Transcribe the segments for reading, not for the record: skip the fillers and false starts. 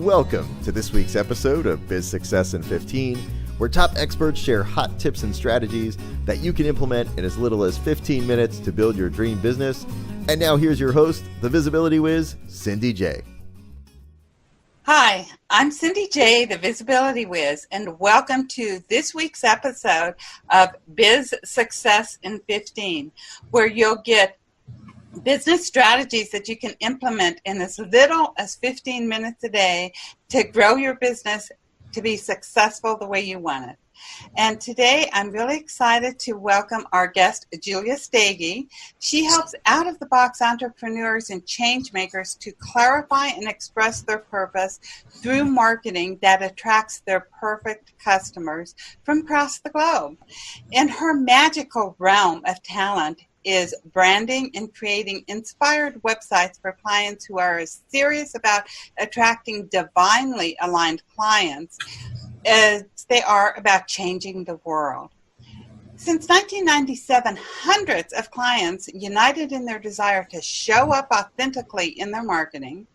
Welcome to this week's episode of Biz Success in 15, where top experts share hot tips and strategies that you can implement in as little as 15 minutes to build your dream business. And now here's your host, the Visibility Wiz, Cindy J. Hi, I'm Cindy J, the Visibility Wiz, and welcome to this week's episode of Biz Success in 15, where you'll get business strategies that you can implement in as little as 15 minutes a day to grow your business to be successful the way you want it. And today I'm really excited to welcome our guest, Julia Stege. She helps out-of-the-box entrepreneurs and change makers to clarify and express their purpose through marketing that attracts their perfect customers from across the globe. In her magical realm of talent is branding and creating inspired websites for clients who are as serious about attracting divinely aligned clients as they are about changing the world. Since 1997, hundreds of clients, united in their desire to show up authentically in their marketing,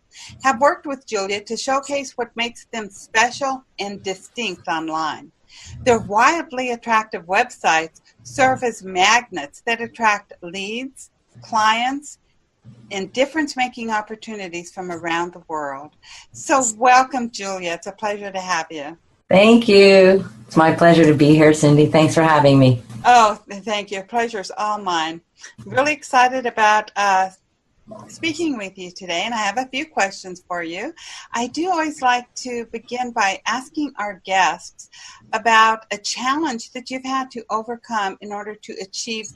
have worked with Julia to showcase what makes them special and distinct online. Their wildly attractive websites serve as magnets that attract leads, clients, and difference-making opportunities from around the world. So welcome, Julia. It's a pleasure to have you. Thank you. It's my pleasure to be here, Cindy. Thanks for having me. Oh, thank you. Pleasure's all mine. Really excited about speaking with you today, and I have a few questions for you. I do always like to begin by asking our guests about a challenge that you've had to overcome in order to achieve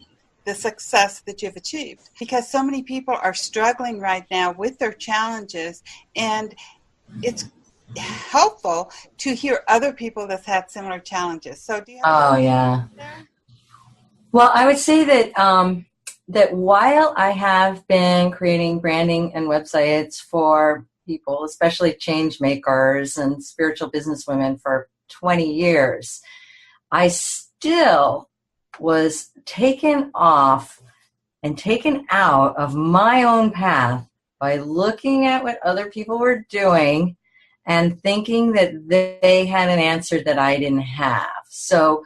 the success that you've achieved, because so many people are struggling right now with their challenges, and it's helpful to hear other people that's had similar challenges. So do you have there? Well, I would say that that while I have been creating branding and websites for people, especially change makers and spiritual businesswomen for 20 years, I still was taken off and taken out of my own path by looking at what other people were doing and thinking that they had an answer that I didn't have. So,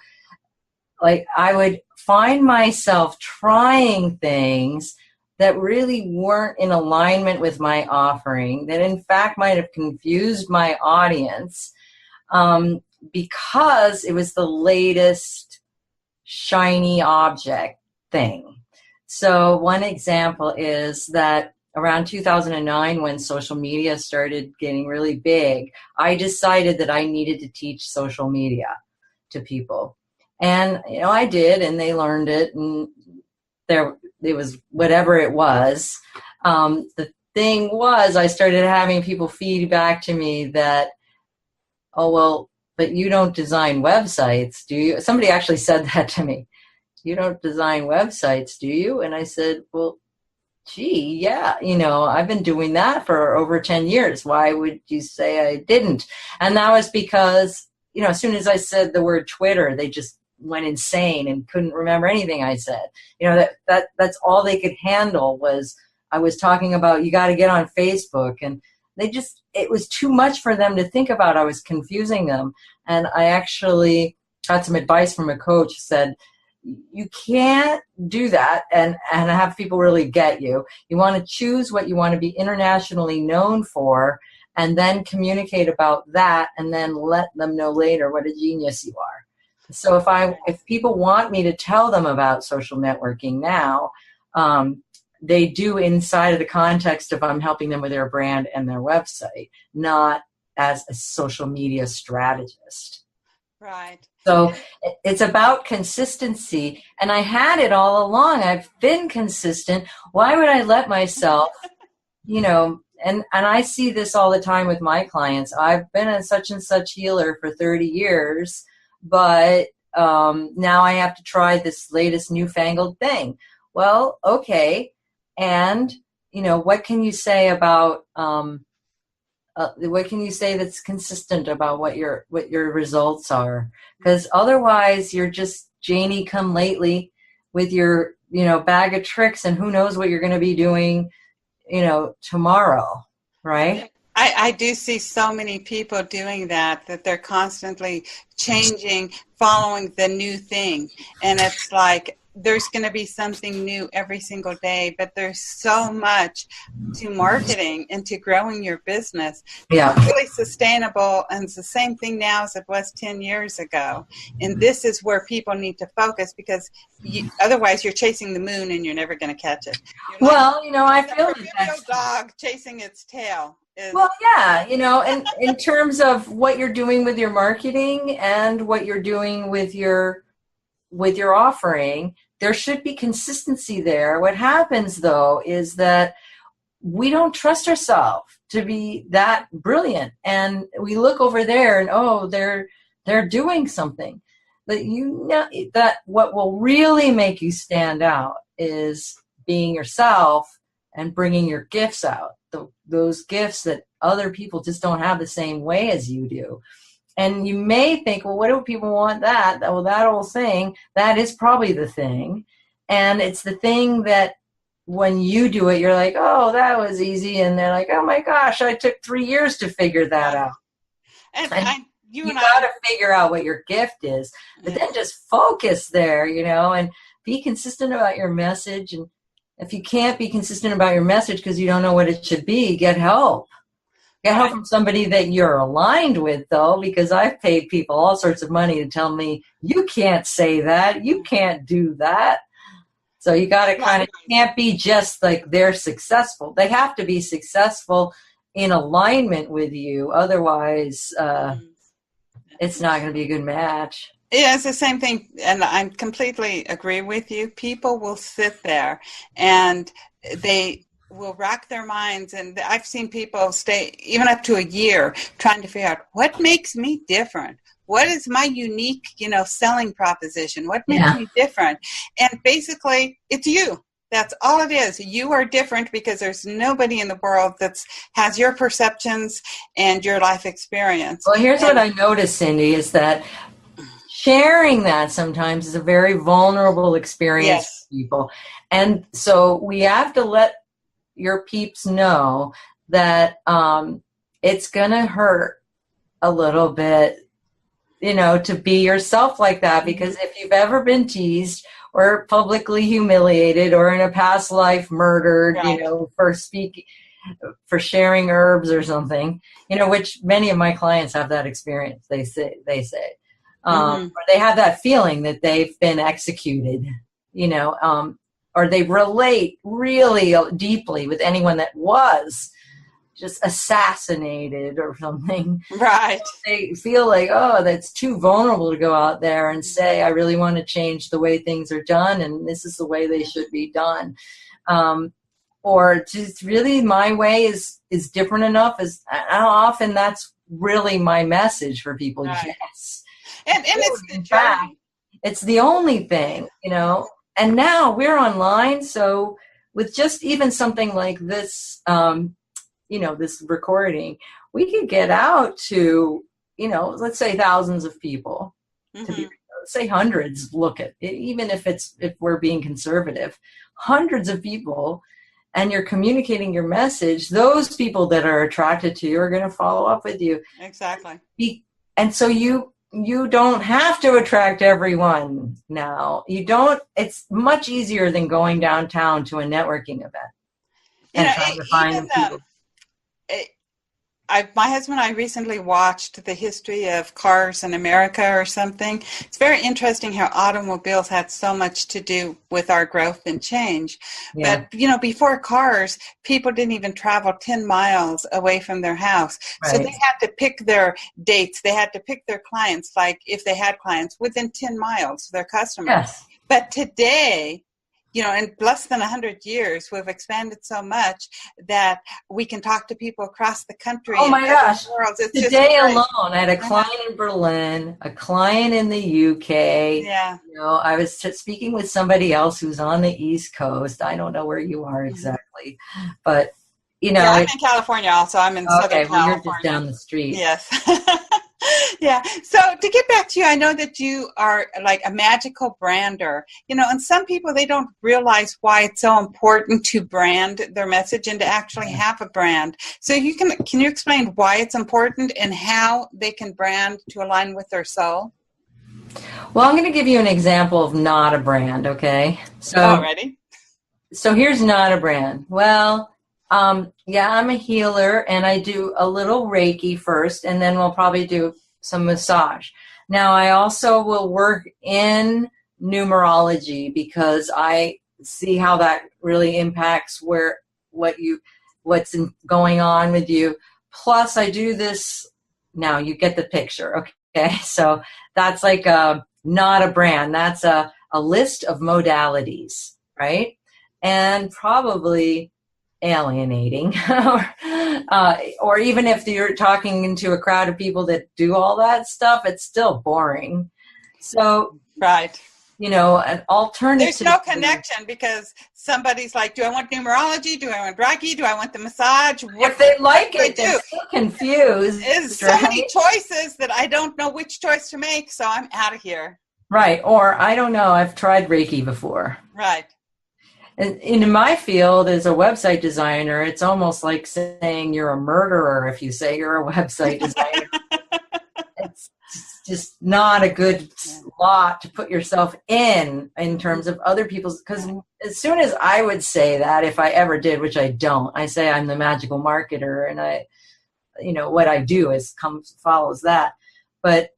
I would find myself trying things that really weren't in alignment with my offering, that in fact might have confused my audience because it was the latest shiny object thing. So one example is that around 2009, when social media started getting really big, I decided that I needed to teach social media to people. And, I did, and they learned it, and it was whatever it was. The thing was, I started having people feed back to me that, oh, well, but you don't design websites, do you? Somebody actually said that to me. You don't design websites, do you? And I said, well, gee, yeah, I've been doing that for over 10 years. Why would you say I didn't? And that was because, as soon as I said the word Twitter, they just went insane and couldn't remember anything I said. That's all they could handle was I was talking about you got to get on Facebook, and it was too much for them to think about. I was confusing them. And I actually got some advice from a coach who said, you can't do that and have people really get you. You want to choose what you want to be internationally known for, and then communicate about that, and then let them know later what a genius you are. So if people want me to tell them about social networking now, they do inside of the context of I'm helping them with their brand and their website, not as a social media strategist. Right. So it's about consistency, and I had it all along. I've been consistent. Why would I let myself, and I see this all the time with my clients. I've been a such and such healer for 30 years, but now I have to try this latest newfangled thing. Well, okay. And, what can you say about, what can you say that's consistent about what your results are? Because otherwise you're just Janie come lately with your, bag of tricks, and who knows what you're going to be doing, tomorrow. Right. I do see so many people doing that they're constantly changing, following the new thing. And it's like there's going to be something new every single day, but there's so much to marketing and to growing your business. Yeah. It's really sustainable, and it's the same thing now as it was 10 years ago. And this is where people need to focus, because otherwise you're chasing the moon and you're never going to catch it. Well, I feel that dog chasing its tail. Well, yeah, and in terms of what you're doing with your marketing and what you're doing with your offering, there should be consistency there. What happens, though, is that we don't trust ourselves to be that brilliant, and we look over there and they're doing something. But that what will really make you stand out is being yourself and bringing your gifts out. Those gifts that other people just don't have the same way as you do. And you may think, well, what do people want that? Well, that old thing, that is probably the thing. And it's the thing that when you do it, you're like, oh, that was easy. And they're like, oh my gosh, I took 3 years to figure that out. And you got to figure out what your gift is, but then just focus there, and be consistent about your message. And if you can't be consistent about your message because you don't know what it should be, get help. Get help from somebody that you're aligned with, though, because I've paid people all sorts of money to tell me, you can't say that, you can't do that. So you got to can't be just like they're successful. They have to be successful in alignment with you. Otherwise, it's not going to be a good match. Yeah, it's the same thing, and I completely agree with you. People will sit there and they will rack their minds, and I've seen people stay even up to a year trying to figure out what makes me different. What is my unique, selling proposition? What makes me different? And basically, it's you. That's all it is. You are different because there's nobody in the world that has your perceptions and your life experience. Well, here's what I noticed, Cindy, is that sharing that sometimes is a very vulnerable experience for people. And so we have to let your peeps know that it's going to hurt a little bit, to be yourself like that. Because if you've ever been teased or publicly humiliated or in a past life murdered, for sharing herbs or something, which many of my clients have that experience, they say. Or they have that feeling that they've been executed, or they relate really deeply with anyone that was just assassinated or something. Right. They feel like, oh, that's too vulnerable to go out there and say, I really want to change the way things are done, and this is the way they should be done. Or just really my way is different enough. As how often that's really my message for people. Right. Yes. And it's in fact, it's the only thing, and now we're online. So with just even something like this, this recording, we could get out to, let's say thousands of people, let's say hundreds, look at it, even if we're being conservative, hundreds of people, and you're communicating your message, those people that are attracted to you are going to follow up with you. Exactly. And so you don't have to attract everyone now. It's much easier than going downtown to a networking event and trying to find people. My husband and I recently watched the history of cars in America or something. It's very interesting how automobiles had so much to do with our growth and change. Yeah. But, before cars, people didn't even travel 10 miles away from their house. Right. So they had to pick their dates. They had to pick their clients, like if they had clients, within 10 miles, their customers. Yes. But today, in less than 100 years, we've expanded so much that we can talk to people across the country. Oh my gosh. Today alone, I had a client in Berlin, a client in the UK. Yeah. I was speaking with somebody else who's on the East Coast. I don't know where you are exactly, but I'm in California also. I'm in Southern California. You're just down the street. Yes. Yeah. So to get back to you, I know that you are like a magical brander, and some people, they don't realize why it's so important to brand their message and to actually have a brand. So can you explain why it's important and how they can brand to align with their soul? Well, I'm going to give you an example of not a brand, okay? So here's not a brand. Well, yeah, I'm a healer, and I do a little Reiki first, and then we'll probably do some massage. Now, I also will work in numerology because I see how that really impacts what's going on with you. Plus, I do this. Now, you get the picture, okay? So that's like not a brand. That's a list of modalities, right? And probably alienating, or even if you're talking into a crowd of people that do all that stuff, it's still boring. So, right. An alternative. There's no connection because somebody's like, do I want numerology? Do I want Reiki? Do I want the massage? If they like it, they're still confused. There's so many choices that I don't know which choice to make, so I'm out of here. Right. Or, I don't know, I've tried Reiki before. Right. And in my field as a website designer, it's almost like saying you're a murderer if you say you're a website designer. It's just not a good lot to put yourself in terms of other people's, because as soon as I would say that, if I ever did, which I don't, I say I'm the magical marketer, and what I do follows that. But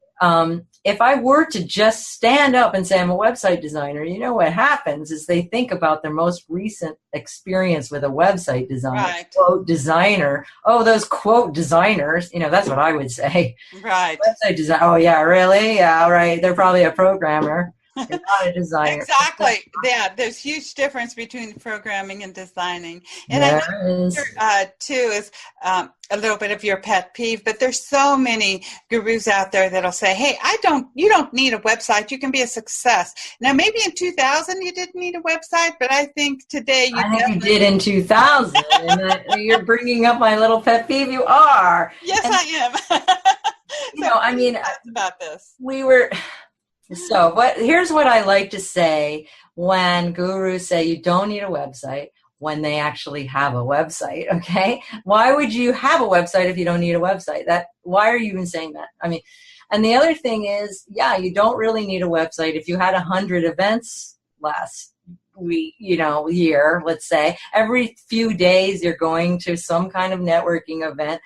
if I were to just stand up and say I'm a website designer, what happens is they think about their most recent experience with a website designer, right. Quote designer. Oh, those quote designers, that's what I would say. Right. Website design. Oh, yeah, really? Yeah, right. They're probably a programmer. You're not a designer. Exactly. Yeah, there's huge difference between programming and designing. And there I know too is a little bit of your pet peeve, but there's so many gurus out there that'll say, hey, you don't need a website. You can be a success. Now, maybe in 2000 you didn't need a website, but I think today you did in 2000. And you're bringing up my little pet peeve. You are. Yes, I am. About this. So here's what I like to say when gurus say you don't need a website when they actually have a website, okay? Why would you have a website if you don't need a website? Why are you even saying that? And the other thing is, yeah, you don't really need a website. If you had 100 events last year, let's say, every few days you're going to some kind of networking event,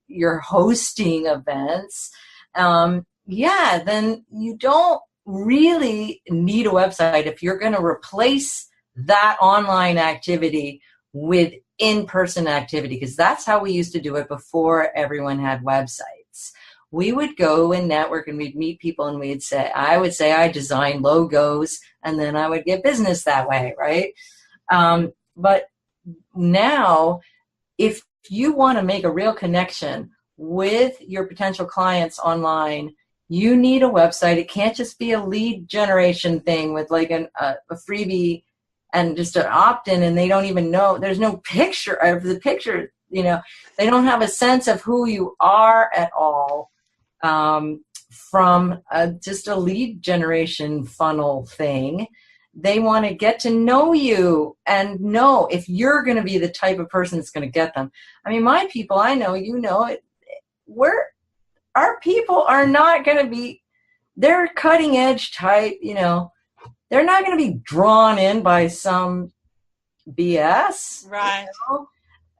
you're hosting events, then you don't really need a website if you're going to replace that online activity with in-person activity, because that's how we used to do it before everyone had websites. We would go and network and we'd meet people and I would say I design logos and then I would get business that way, right? But now, if you want to make a real connection with your potential clients online, you need a website. It can't just be a lead generation thing with like a freebie and just an opt-in, and they don't even know. There's no picture of the picture. They don't have a sense of who you are at all from just a lead generation funnel thing. They want to get to know you and know if you're going to be the type of person that's going to get them. My people, I know, our people are not going to be, they're cutting edge type, they're not going to be drawn in by some BS. Right.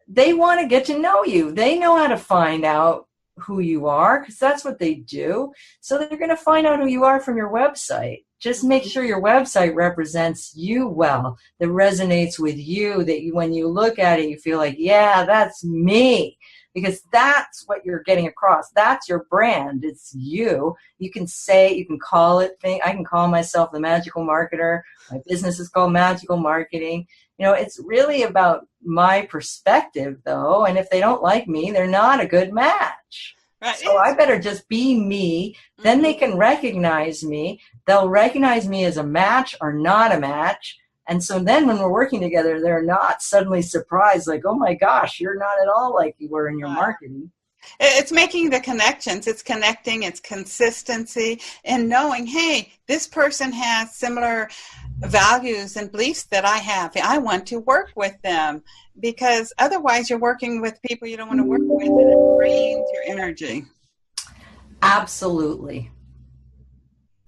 They want to get to know you. They know how to find out who you are because that's what they do. So they're going to find out who you are from your website. Just make sure your website represents you well, that resonates with you, that when you look at it, you feel like, yeah, that's me. Because that's what you're getting across. That's your brand. It's you. You can call it I can call myself the magical marketer. My business is called Magical Marketing. It's really about my perspective, though. And if they don't like me, they're not a good match. Right. So I better just be me. Then they can recognize me. They'll recognize me as a match or not a match. And so then when we're working together, they're not suddenly surprised, like, oh my gosh, you're not at all like you were in your marketing. It's making the connections. It's connecting. It's consistency and knowing, hey, this person has similar values and beliefs that I have. I want to work with them, because otherwise you're working with people you don't want to work with, and it drains your energy. Absolutely.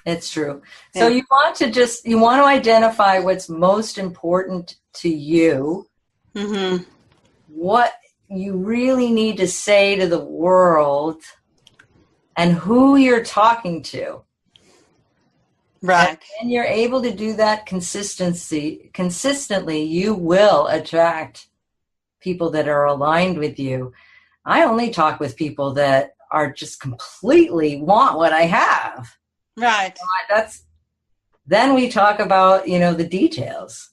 It's true. So you want to identify what's most important to you, Mm-hmm. what you really need to say to the world, and who you're talking to. Right. And you're able to do that consistently, you will attract people that are aligned with you. I only talk with people that are just completely want what I have. Right. Then we talk about, the details.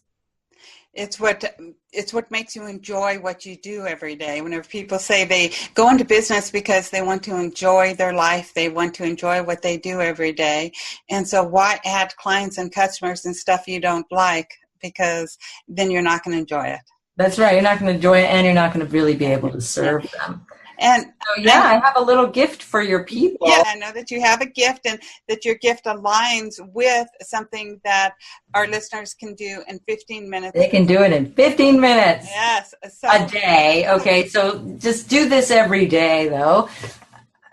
It's what makes you enjoy what you do every day. Whenever people say they go into business because they want to enjoy their life, they want to enjoy what they do every day. And so why add clients and customers and stuff you don't like? Because then you're not going to enjoy it. That's right. You're not going to enjoy it, and you're not going to really be able to serve them. And so, I have a little gift for your people. Yeah, I know that you have a gift, and that your gift aligns with something that our listeners can do in 15 minutes. They can do it in 15 minutes. Yes. A day. Okay, so just do this every day, though.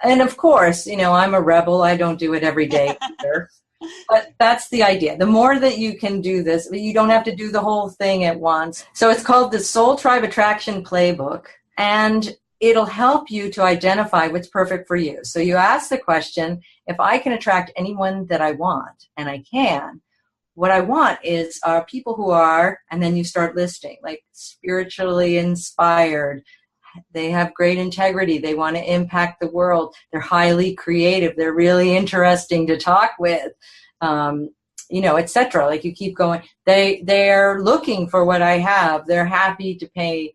And of course, I'm a rebel. I don't do it every day either. But that's the idea. The more that you can do this, you don't have to do the whole thing at once. So it's called the Soul Tribe Attraction Playbook. And it'll help you to identify what's perfect for you. So you ask the question, if I can attract anyone that I want, and I can, what I want is people who are, and then you start listing, like spiritually inspired, they have great integrity, they want to impact the world, they're highly creative, they're really interesting to talk with, etc. Like you keep going. They're looking for what I have. They're happy to pay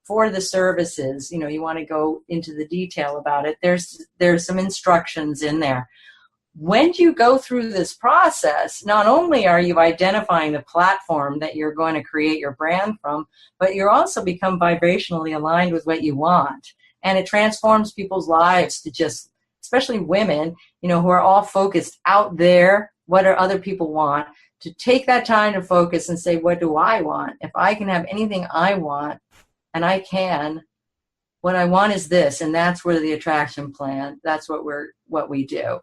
for the services. You want to go into the detail about it. There's some instructions in there. When you go through this process, not only are you identifying the platform that you're going to create your brand from, but you're also become vibrationally aligned with what you want. And it transforms people's lives to just, especially women, who are all focused out there, what do other people want, to take that time to focus and say, what do I want? If I can have anything I want, and I can, what I want is this, and that's where the attraction plan, that's what we do.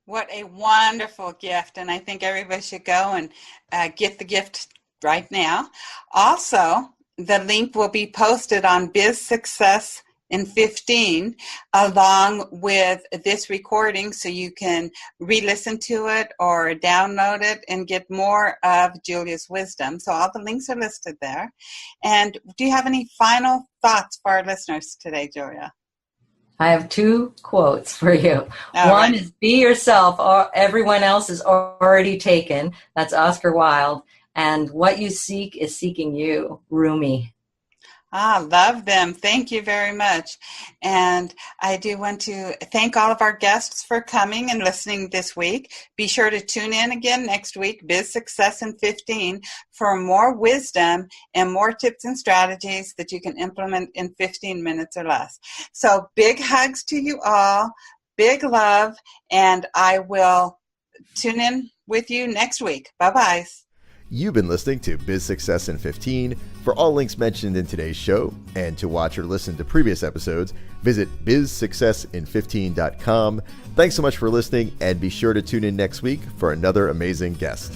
What a wonderful gift, and I think everybody should go and get the gift right now. Also, the link will be posted on Biz Success in 15 along with this recording, so you can re-listen to it or download it and get more of Julia's wisdom. So all the links are listed there. And do you have any final thoughts for our listeners today, Julia? I have 2 quotes for you. One is, be yourself, or everyone else is already taken. That's Oscar Wilde. And what you seek is seeking you. Rumi. Love them. Thank you very much. And I do want to thank all of our guests for coming and listening this week. Be sure to tune in again next week, Biz Success in 15, for more wisdom and more tips and strategies that you can implement in 15 minutes or less. So big hugs to you all, big love, and I will tune in with you next week. Bye-bye. You've been listening to Biz Success in 15. For all links mentioned in today's show and to watch or listen to previous episodes, visit bizsuccessin15.com. Thanks so much for listening, and be sure to tune in next week for another amazing guest.